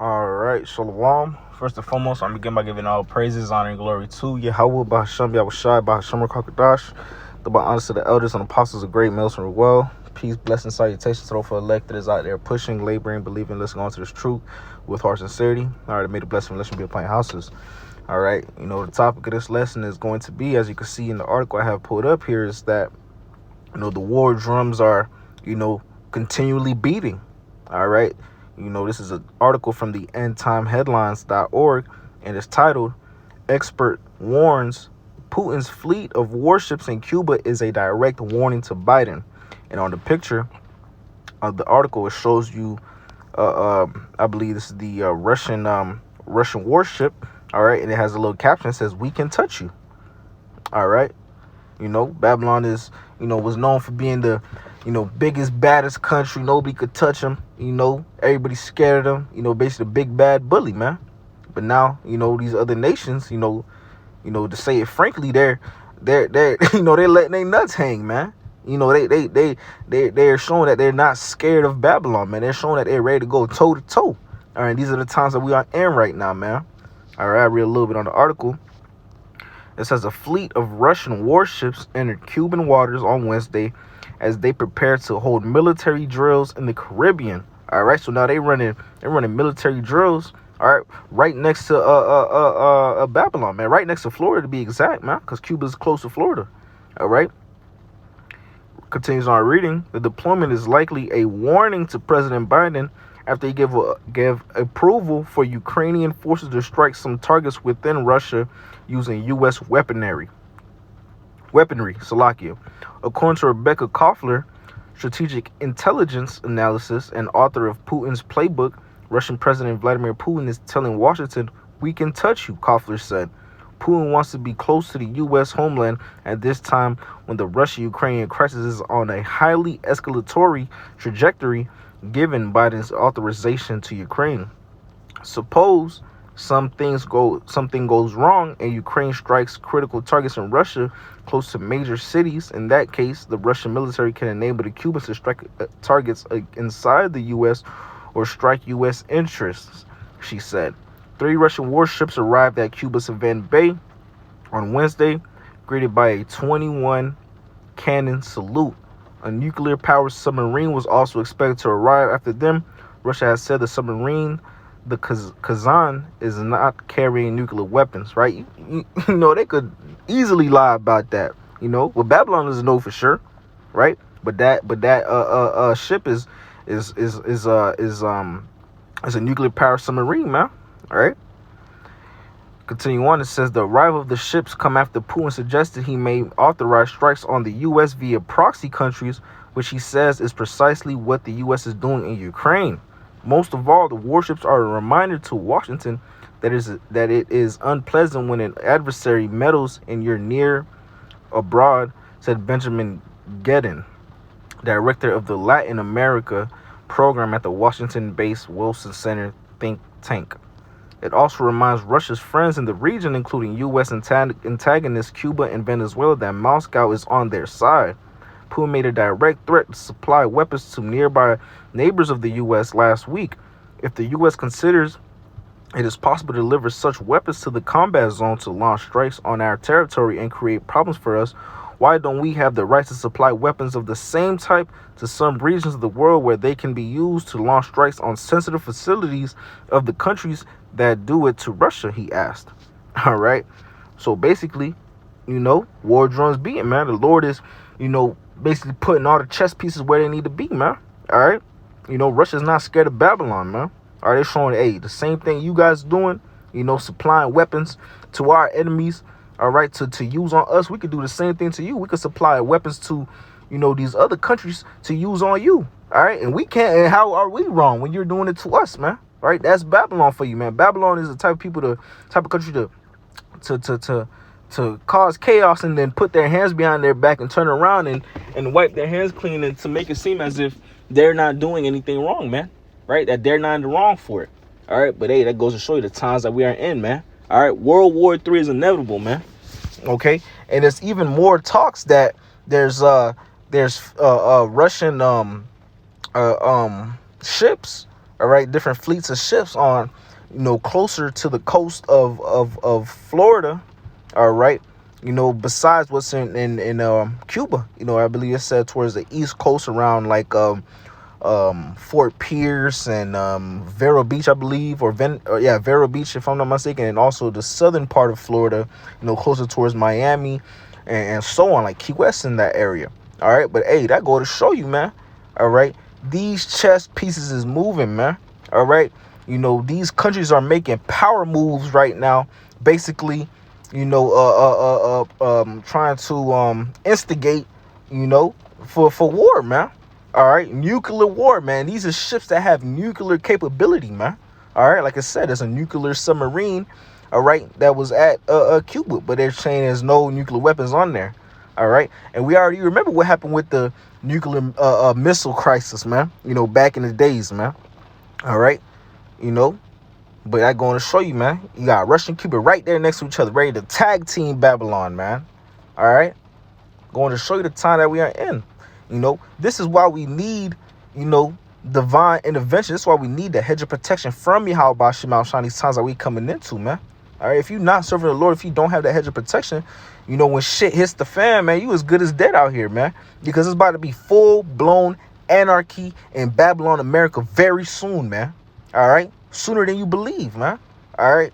All right, Shalom. First and foremost, I'm begin by giving all praises, honor, and glory to Yahweh, Bahasham, Yahushai, Bahasham, Rakakadash, the honors to the elders and apostles of great males from the well. Peace, blessing, salutations to those for elect that is out there pushing, laboring, believing, listening on to this truth with heart sincerity. All right, may the blessing and blessing be upon your houses. All right, the topic of this lesson is going to be, as you can see in the article I have pulled up here, is that, the war drums are, continually beating. All right. This is an article from the endtimeheadlines.org, and it's titled, Expert Warns Putin's Fleet of Warships in Cuba is a Direct Warning to Biden. And on the picture of the article, it shows you, I believe this is the Russian warship. All right. And it has a little caption that says, "We can touch you." All right. Babylon is, was known for being the, biggest, baddest country. Nobody could touch them. Everybody's scared of them. Basically the big bad bully, man. But now, these other nations, to say it frankly, they're they're letting their nuts hang, man. They're showing that they're not scared of Babylon, man. They're showing that they're ready to go toe to toe. All right, these are the times that we are in right now, man. All right, I read a little bit on the article. It says a fleet of Russian warships entered Cuban waters on Wednesday as they prepare to hold military drills in the Caribbean. All right, so now they're running military drills. All right next to Babylon, man, right next to Florida to be exact, man, because Cuba's close to Florida. All right. Continues on reading. The deployment is likely a warning to President Biden after he gave approval for Ukrainian forces to strike some targets within Russia using U.S. weaponry. Slovakia. According to Rebecca Koffler, strategic intelligence analysis and author of Putin's Playbook, Russian President Vladimir Putin is telling Washington, "We can touch you," Koffler said. Putin wants to be close to the U.S. homeland at this time when the Russia-Ukrainian crisis is on a highly escalatory trajectory given Biden's authorization to Ukraine. Suppose something goes wrong and Ukraine strikes critical targets in Russia close to major cities. In that case, the Russian military can enable the Cubans to strike targets inside the U.S. or strike U.S. interests, she said. 3 Russian warships arrived at Cuba's Havana Bay on Wednesday, greeted by a 21-cannon salute. A nuclear-powered submarine was also expected to arrive after them. Russia has said the submarine, the Kazan, is not carrying nuclear weapons, right? They could easily lie about that, Well, Babylon doesn't know for sure, right? But that ship is a nuclear-powered submarine, man. All right. Continue on. It says the arrival of the ships come after Putin suggested he may authorize strikes on the U.S. via proxy countries, which he says is precisely what the U.S. is doing in Ukraine. Most of all, the warships are a reminder to Washington that it is unpleasant when an adversary meddles in your near abroad, said Benjamin Gedden, director of the Latin America program at the Washington-based Wilson Center think tank. It also reminds Russia's friends in the region, including U.S. antagonists Cuba and Venezuela, that Moscow is on their side. Putin made a direct threat to supply weapons to nearby neighbors of the U.S. last week. If the U.S. considers it is possible to deliver such weapons to the combat zone to launch strikes on our territory and create problems for us, why don't we have the right to supply weapons of the same type to some regions of the world where they can be used to launch strikes on sensitive facilities of the countries that do it to Russia, he asked. All right. So basically, war drums beating, man. The Lord is, basically putting all the chess pieces where they need to be, man. All right. Russia's not scared of Babylon, man. All right. They're showing, hey, the same thing you guys doing, supplying weapons to our enemies. All right, to use on us, we could do the same thing to you. We could supply weapons to, these other countries to use on you. All right, and we can't. And how are we wrong when you're doing it to us, man? All right, that's Babylon for you, man. Babylon is the type of country to cause chaos and then put their hands behind their back and turn around and wipe their hands clean and to make it seem as if they're not doing anything wrong, man. Right, that they're not in the wrong for it. All right, but hey, that goes to show you the times that we are in, man. All right, World War III is inevitable, man. Okay, and there's even more talks that there's Russian ships all right, different fleets of ships on, closer to the coast of Florida, all right, besides what's in Cuba. I believe it said towards the east coast around like Fort Pierce and Vero Beach, I believe, or Vero Beach, if I'm not mistaken, and also the southern part of Florida, closer towards Miami and so on, like Key West in that area. All right, but hey, that go to show you, man. All right, these chess pieces is moving, man. All right, these countries are making power moves right now, basically, trying to instigate, for war, man. All right, nuclear war, man. These are ships that have nuclear capability, man. All right, like I said, there's a nuclear submarine, all right, that was at Cuba, but they're saying there's no nuclear weapons on there. All right, and we already remember what happened with the nuclear missile crisis, man. Back in the days, man. All right, but I going to show you, man. You got Russia and Cuba right there next to each other, ready to tag team Babylon, man. All right, going to show you the time that we are in. This is why we need, divine intervention. This is why we need the hedge of protection from Yahweh Shema Shah these times that we coming into, man. All right, if you're not serving the Lord, if you don't have that hedge of protection, when shit hits the fan, man, you as good as dead out here, man. Because it's about to be full-blown anarchy in Babylon, America very soon, man. All right, sooner than you believe, man. All right,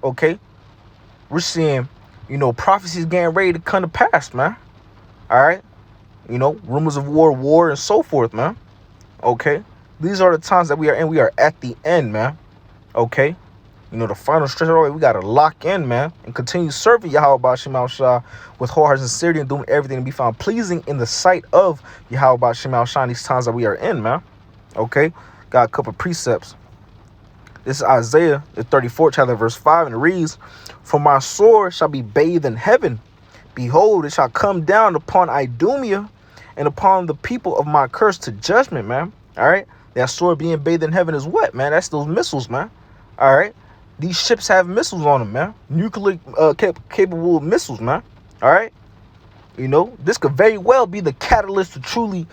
okay. We're seeing, prophecies getting ready to come to pass, man. All right. Rumors of war, and so forth, man. Okay. These are the times that we are in. We are at the end, man. Okay. The final stretch of the way, we got to lock in, man, and continue serving Yahweh Shema Shah with wholehearted sincerity and doing everything to be found pleasing in the sight of Yahweh Shema Shah in these times that we are in, man. Okay. Got a couple of precepts. This is Isaiah, the 34th chapter, verse 5, and it reads, "For my sword shall be bathed in heaven. Behold, it shall come down upon Idumea and upon the people of my curse to judgment," man. All right. That sword being bathed in heaven is what, man? That's those missiles, man. All right. These ships have missiles on them, man. Nuclear capable missiles, man. All right. This could very well be the catalyst to truly,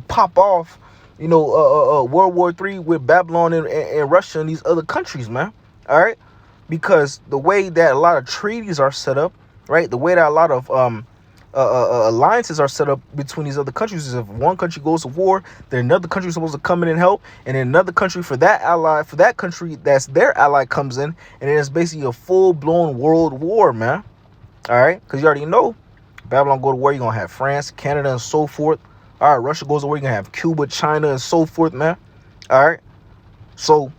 pop off, World War III with Babylon and Russia and these other countries, man. All right. Because the way that a lot of treaties are set up, right? The way that a lot of alliances are set up between these other countries is if one country goes to war, then another country is supposed to come in and help, and then another country for that country that's their ally comes in, and then it's basically a full-blown world war, man. All right, because you already know, Babylon go to war, you're gonna have France, Canada, and so forth. All right, Russia goes to war, you're gonna have Cuba, China, and so forth, man. All right, so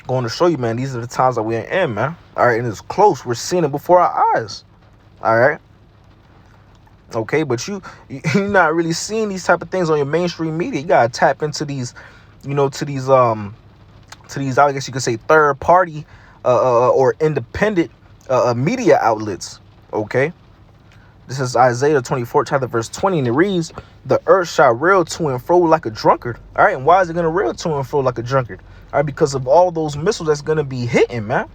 going to show you, man, these are the times that we're in, man. All right, and it's close. We're seeing it before our eyes. All right. Okay, but you're not really seeing these type of things on your mainstream media. You gotta tap into these, to these, I guess you could say, third party, or independent, media outlets. Okay. This is Isaiah 24th chapter, verse 20, and it reads, "The earth shall reel to and fro like a drunkard." All right, and why is it gonna reel to and fro like a drunkard? All right, because of all those missiles that's gonna be hitting, man.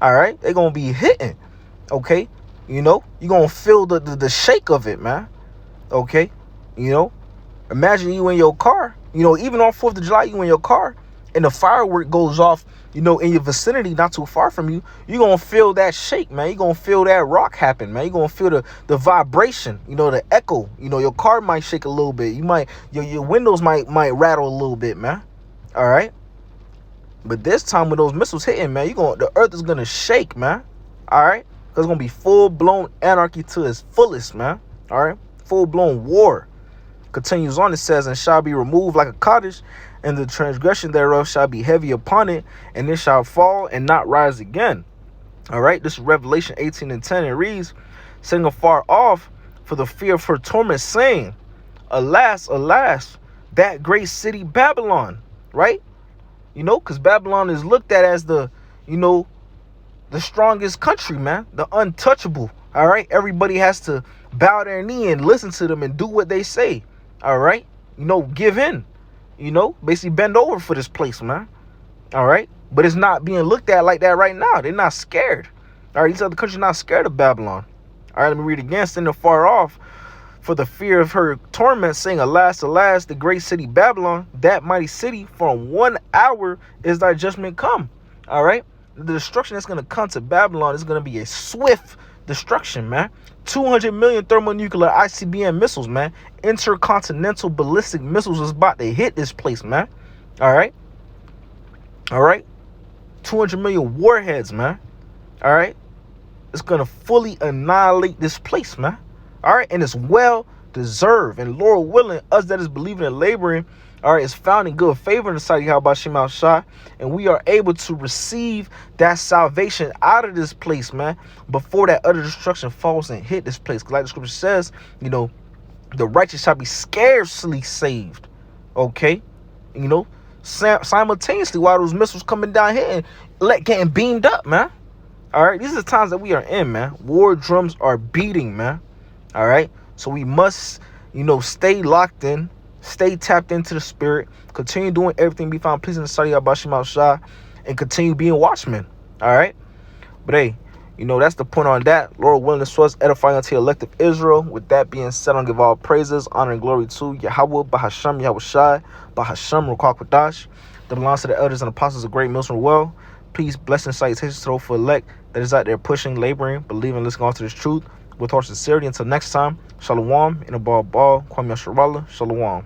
All right, they're gonna be hitting. Okay. You're going to feel the shake of it, man. Okay. Imagine you in your car, even on 4th of July, you in your car and the firework goes off, in your vicinity, not too far from you. You're going to feel that shake, man. You're going to feel that rock happen, man. You're going to feel the vibration, the echo. Your car might shake a little bit. You might, your windows might rattle a little bit, man. All right. But this time with those missiles hitting, man, the earth is going to shake, man. All right. It's going to be full-blown anarchy to its fullest, man. All right? Full-blown war. Continues on, it says, "And shall be removed like a cottage, and the transgression thereof shall be heavy upon it, and it shall fall and not rise again." All right? This is Revelation 18 and 10. It reads, "Sitting afar off for the fear of her torment, saying, Alas, alas, that great city Babylon." Right? Because Babylon is looked at as the strongest country, man, the untouchable. All right, everybody has to bow their knee and listen to them and do what they say. All right, give in, basically bend over for this place, man. All right, but it's not being looked at like that right now. They're not scared. All right, these other countries are not scared of Babylon. All right, let me read again. "Standing far off for the fear of her torment, saying, Alas, alas, the great city Babylon, that mighty city, from 1 hour is thy judgment come. All right? The destruction that's going to come to Babylon is going to be a swift destruction, man. 200 million thermonuclear ICBM missiles, man. Intercontinental ballistic missiles is about to hit this place, man. All right? All right? 200 million warheads, man. All right? It's going to fully annihilate this place, man. All right? And it's well deserved. And Lord willing, us that is believing and laboring, all right, is found in good favor in the sight of Yahweh Shema Shah. And we are able to receive that salvation out of this place, man, before that utter destruction falls and hit this place. Because like the scripture says, you know, the righteous shall be scarcely saved. Okay? You know, simultaneously while those missiles coming down here and getting beamed up, man. All right? These are the times that we are in, man. War drums are beating, man. All right? So we must, you know, stay locked in. Stay tapped into the spirit. Continue doing everything we found pleasing in the sight of Yahweh Shema Shah, and continue being watchmen. All right. But hey, you know, that's the point on that. Lord willing, this was edifying unto the elect of Israel. With that being said, I'll give all praises, honor, and glory to Yahweh, Bahasham, Yahweh Shai, Bahasham, Rukwak Wadash, that belongs to the elders and apostles of great mills from well. Please, blessings, salutations to those for elect that is out there pushing, laboring, believing, listening on to this truth with all sincerity. Until next time, Shalom, in a ball, Kwame Sharala, Shalom.